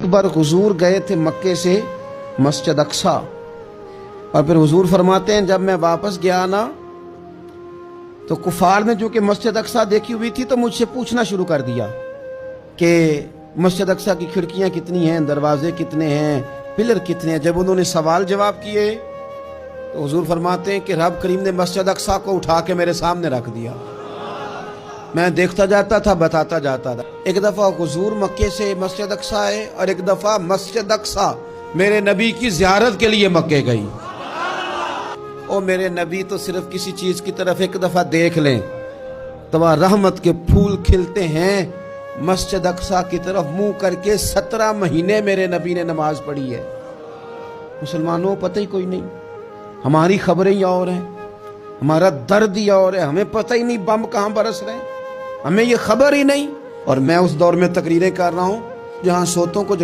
बार हुजूर गए थे मक्के से मस्जिद अक्सा, और फिर हुजूर फरमाते हैं जब मैं वापस गया ना तो कुफार ने जो कि मस्जिद अक्सा देखी हुई थी तो मुझसे पूछना शुरू कर दिया कि मस्जिद अक्सा की खिड़कियां कितनी हैं, दरवाजे कितने हैं, पिलर कितने हैं। जब उन्होंने सवाल जवाब किए तो हुजूर फरमाते हैं कि रब करीम ने मस्जिद अक्सा को उठा के मेरे सामने रख दिया। मैं देखता जाता था, बताता जाता था। एक दफा हुजूर मक्के से मस्जिद अक्सा आए और एक दफा मस्जिद अक्सा मेरे नबी की ज़ियारत के लिए मक्के गई। ओ मेरे नबी तो सिर्फ किसी चीज की तरफ एक दफा देख लें तो वह रहमत के फूल खिलते हैं। मस्जिद अक्सा की तरफ मुंह करके 17 महीने मेरे नबी ने नमाज पढ़ी है। मुसलमानों पता ही कोई नहीं, हमारी खबरें ही और हैं, हमारा दर्द ही और है, हमें पता ही नहीं बम कहां बरस रहे हैं, हमें ये खबर ही नहीं। और मैं उस दौर में तकरीरें कर रहा हूं जहां सोतों को